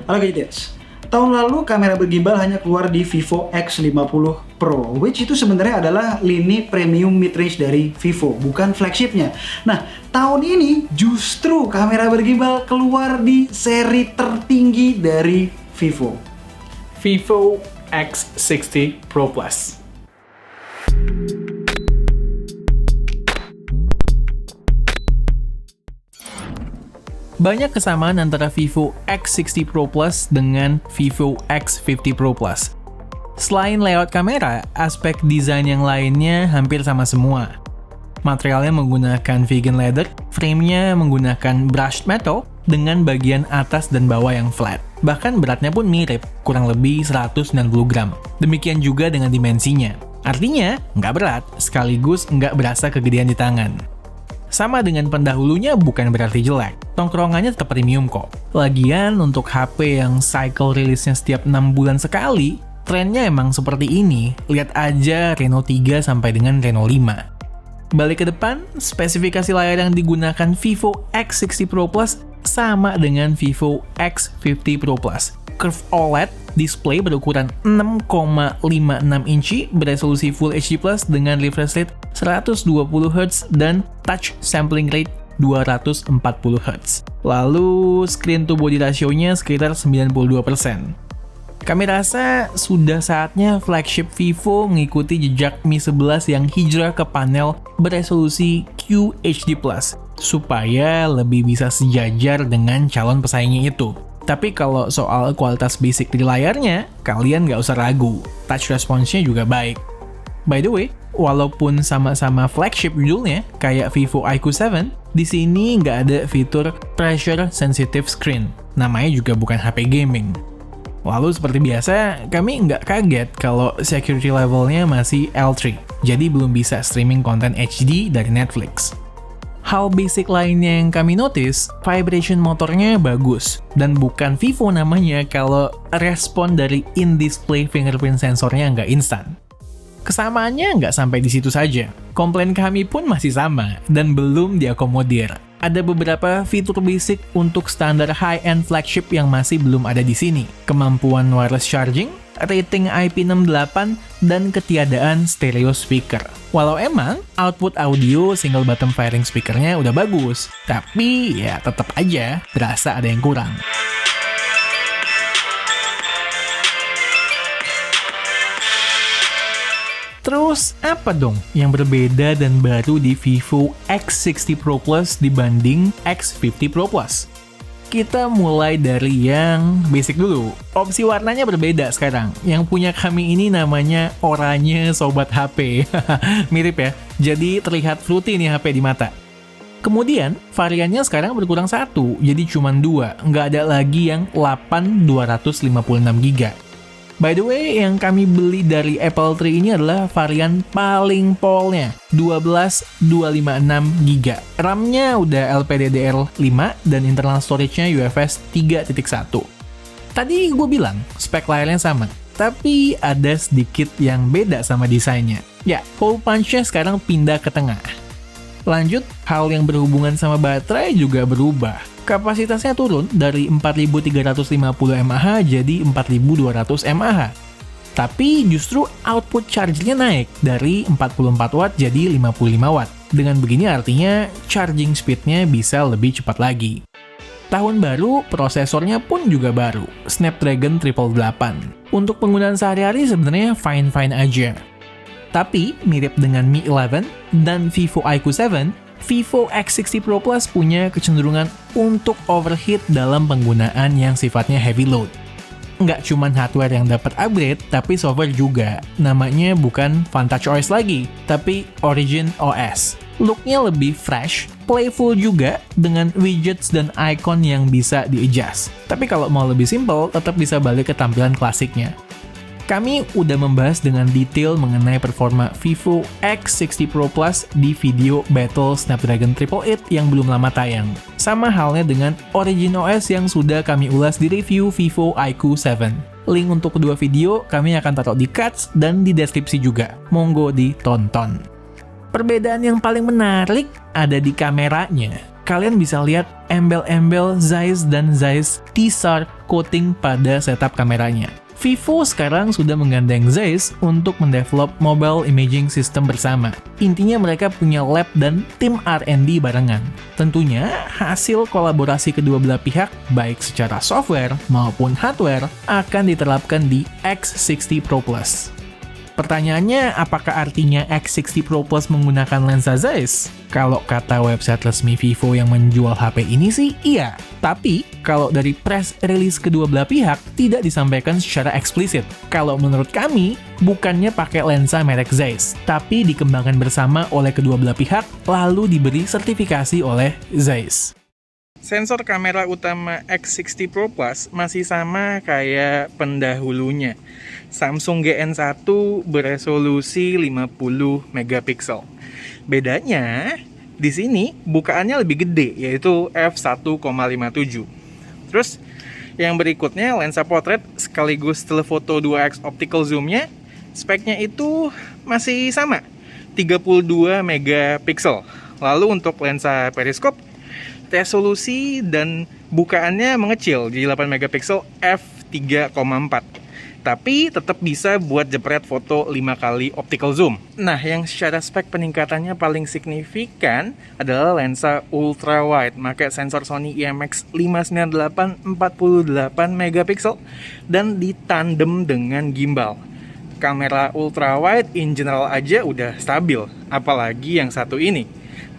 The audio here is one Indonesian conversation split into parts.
Oke guys, tahun lalu kamera bergimbal hanya keluar di Vivo X50 Pro, which itu sebenarnya adalah lini premium mid-range dari Vivo, bukan flagshipnya. Nah, tahun ini justru kamera bergimbal keluar di seri tertinggi dari Vivo. Vivo X60 Pro Plus. Banyak kesamaan antara Vivo X60 Pro Plus dengan Vivo X50 Pro Plus. Selain layout kamera, aspek desain yang lainnya hampir sama semua. Materialnya menggunakan vegan leather, frame-nya menggunakan brushed metal dengan bagian atas dan bawah yang flat. Bahkan beratnya pun mirip, kurang lebih 190 gram. Demikian juga dengan dimensinya. Artinya, nggak berat, sekaligus nggak berasa kegedean di tangan. Sama dengan pendahulunya bukan berarti jelek, tongkrongannya tetap premium kok. Lagian untuk HP yang cycle rilisnya setiap 6 bulan sekali, trennya emang seperti ini. Lihat aja Reno 3 sampai dengan Reno 5. Balik ke depan, spesifikasi layar yang digunakan Vivo X60 Pro Plus sama dengan Vivo X50 Pro Plus. Curve OLED display berukuran 6,56 inci beresolusi Full HD Plus dengan refresh rate 120Hz dan touch sampling rate 240Hz. Lalu screen to body ratio-nya sekitar 92%. Kami rasa sudah saatnya flagship Vivo mengikuti jejak Mi 11 yang hijrah ke panel beresolusi QHD+, supaya lebih bisa sejajar dengan calon pesaingnya itu. Tapi kalau soal kualitas basic di layarnya, kalian nggak usah ragu. Touch response-nya juga baik. By the way, walaupun sama-sama flagship judulnya, kayak Vivo IQ7, di sini nggak ada fitur pressure sensitive screen. Namanya juga bukan HP gaming. Lalu seperti biasa, kami nggak kaget kalau security levelnya masih L3, jadi belum bisa streaming konten HD dari Netflix. Hal basic lainnya yang kami notice, vibration motornya bagus, dan bukan Vivo namanya kalau respon dari in-display fingerprint sensornya nggak instan. Kesamaannya nggak sampai di situ saja. Komplain kami pun masih sama, dan belum diakomodir. Ada beberapa fitur basic untuk standar high-end flagship yang masih belum ada di sini. Kemampuan wireless charging, rating IP68, dan ketiadaan stereo speaker. Walau emang output audio single bottom firing speakernya udah bagus, tapi ya tetap aja berasa ada yang kurang. Terus, apa dong yang berbeda dan baru di Vivo X60 Pro Plus dibanding X50 Pro Plus? Kita mulai dari yang basic dulu. Opsi warnanya berbeda sekarang. Yang punya kami ini namanya oranye sobat HP. Mirip ya? Jadi terlihat fruity nih HP di mata. Kemudian, variannya sekarang berkurang satu, jadi cuma 2. Nggak ada lagi yang 8/256GB. By the way, yang kami beli dari Apple Tree ini adalah varian paling polnya, 12/256GB. RAM-nya udah LPDDR5 dan internal storage-nya UFS 3.1. Tadi gue bilang spek layarnya sama, tapi ada sedikit yang beda sama desainnya. Ya, hole punch-nya sekarang pindah ke tengah. Lanjut, hal yang berhubungan sama baterai juga berubah. Kapasitasnya turun dari 4350 mAh jadi 4200 mAh. Tapi justru output chargernya naik dari 44 watt jadi 55 watt. Dengan begini artinya charging speednya bisa lebih cepat lagi. Tahun baru, prosesornya pun juga baru, Snapdragon 888. Untuk penggunaan sehari-hari sebenarnya fine-fine aja. Tapi mirip dengan Mi 11 dan Vivo IQ7, Vivo X60 Pro Plus punya kecenderungan untuk overheat dalam penggunaan yang sifatnya heavy load. Nggak cuman hardware yang dapat upgrade, tapi software juga. Namanya bukan Vantage OS lagi, tapi Origin OS. Looknya lebih fresh, playful juga, dengan widgets dan icon yang bisa di-adjust. Tapi kalau mau lebih simple, tetap bisa balik ke tampilan klasiknya. Kami udah membahas dengan detail mengenai performa Vivo X60 Pro Plus di video Battle Snapdragon 888 yang belum lama tayang. Sama halnya dengan Origin OS yang sudah kami ulas di review Vivo IQ7. Link untuk kedua video kami akan taruh di cards dan di deskripsi juga. Monggo ditonton. Perbedaan yang paling menarik ada di kameranya. kalian bisa lihat embel-embel Zeiss dan Zeiss T-Star coating pada setup kameranya. Vivo sekarang sudah menggandeng Zeiss untuk mendevelop mobile imaging system bersama. Intinya mereka punya lab dan tim R&D barengan. Tentunya, hasil kolaborasi kedua belah pihak, baik secara software maupun hardware, akan diterapkan di X60 Pro Plus. Pertanyaannya, apakah artinya X60 Pro Plus menggunakan lensa Zeiss? Kalau kata website resmi Vivo yang menjual HP ini sih, iya. Tapi, kalau dari press release kedua belah pihak, tidak disampaikan secara eksplisit. Kalau menurut kami, bukannya pakai lensa merek Zeiss, tapi dikembangkan bersama oleh kedua belah pihak, lalu diberi sertifikasi oleh Zeiss. Sensor kamera utama X60 Pro Plus masih sama kayak pendahulunya. Samsung GN1 beresolusi 50 megapiksel. Bedanya, di sini bukaannya lebih gede, yaitu f1,57. Terus, yang berikutnya lensa portrait sekaligus telefoto 2x optical zoom-nya, speknya itu masih sama, 32 megapiksel. Lalu untuk lensa periskop, resolusi dan bukaannya mengecil di 8 megapiksel f3,4. Tapi tetap bisa buat jepret foto 5 kali optical zoom. Nah, yang secara spek peningkatannya paling signifikan adalah lensa ultra wide, pakai sensor Sony IMX598 48 megapiksel dan ditandem dengan gimbal. Kamera ultra wide in general aja udah stabil, apalagi yang satu ini.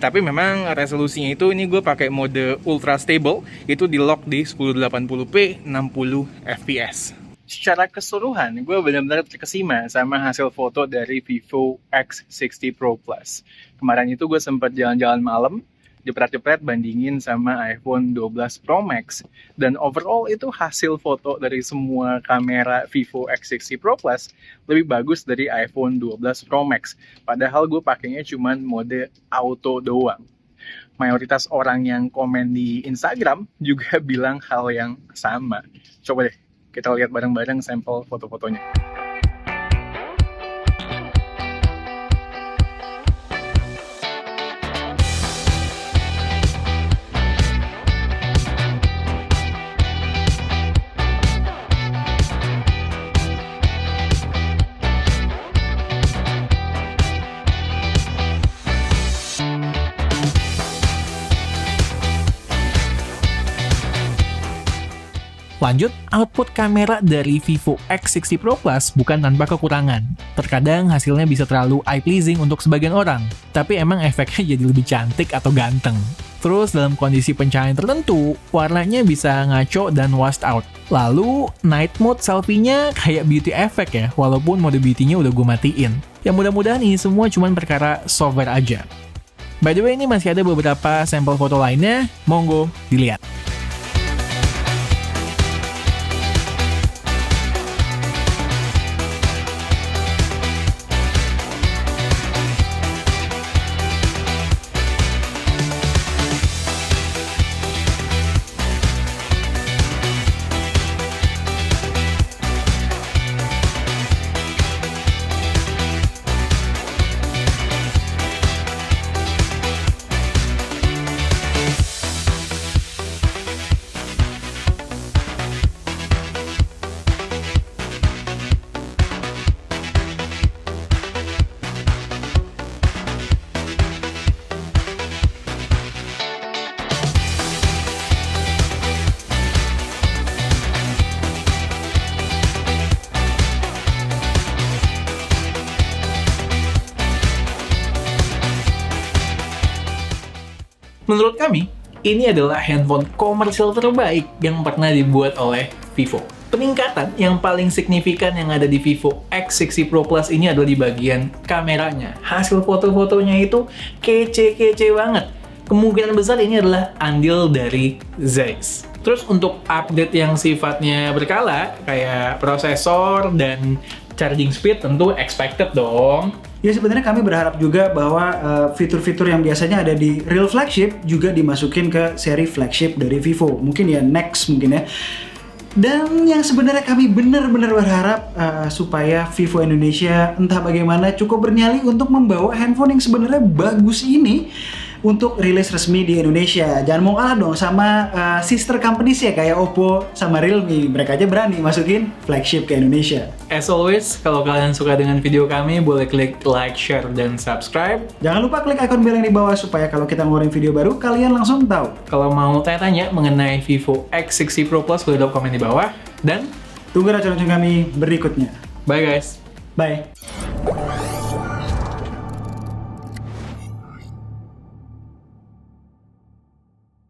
Tapi memang resolusinya itu, ini gue pakai mode ultra stable, itu di lock di 1080p 60 fps. Secara keseluruhan, gue benar-benar terkesima sama hasil foto dari Vivo X60 Pro Plus. Kemarin itu gue sempat jalan-jalan malam, jepret-jepret bandingin sama iPhone 12 Pro Max. Dan overall itu hasil foto dari semua kamera Vivo X60 Pro Plus lebih bagus dari iPhone 12 Pro Max. Padahal gue pakainya cuma mode auto doang. Mayoritas orang yang komen di Instagram juga bilang hal yang sama. Coba deh kita lihat bareng-bareng sampel foto-fotonya. Lanjut, output kamera dari Vivo X60 Pro Plus bukan tanpa kekurangan. Terkadang hasilnya bisa terlalu eye-pleasing untuk sebagian orang, tapi emang efeknya jadi lebih cantik atau ganteng. Terus dalam kondisi pencahayaan tertentu, warnanya bisa ngaco dan washed out. Lalu, night mode selfie-nya kayak beauty effect ya, walaupun mode beauty-nya udah gue matiin. Yang mudah-mudahan ini semua cuma perkara software aja. By the way, ini masih ada beberapa sampel foto lainnya, monggo dilihat. Menurut kami, ini adalah handphone komersial terbaik yang pernah dibuat oleh Vivo. Peningkatan yang paling signifikan yang ada di Vivo X60 Pro Plus ini adalah di bagian kameranya. Hasil foto-fotonya itu kece-kece banget. Kemungkinan besar ini adalah andil dari Zeiss. Terus untuk update yang sifatnya berkala, kayak prosesor dan charging speed tentu expected dong. Ya sebenarnya kami berharap juga bahwa fitur-fitur yang biasanya ada di real flagship juga dimasukin ke seri flagship dari Vivo. Mungkin ya next mungkin ya. Dan yang sebenarnya kami benar-benar berharap supaya Vivo Indonesia entah bagaimana cukup bernyali untuk membawa handphone yang sebenarnya bagus ini untuk rilis resmi di Indonesia. Jangan mau kalah dong sama sister companies ya kayak Oppo sama Realme. Mereka aja berani masukin flagship ke Indonesia. As always, kalau kalian suka dengan video kami, boleh klik like, share, dan subscribe. Jangan lupa klik icon bell yang di bawah supaya kalau kita ngeluarin video baru, kalian langsung tahu. Kalau mau tanya-tanya mengenai Vivo X60 Pro Plus, boleh drop komen di bawah. Dan Tunggu racun-racun kami berikutnya. bye guys! Bye.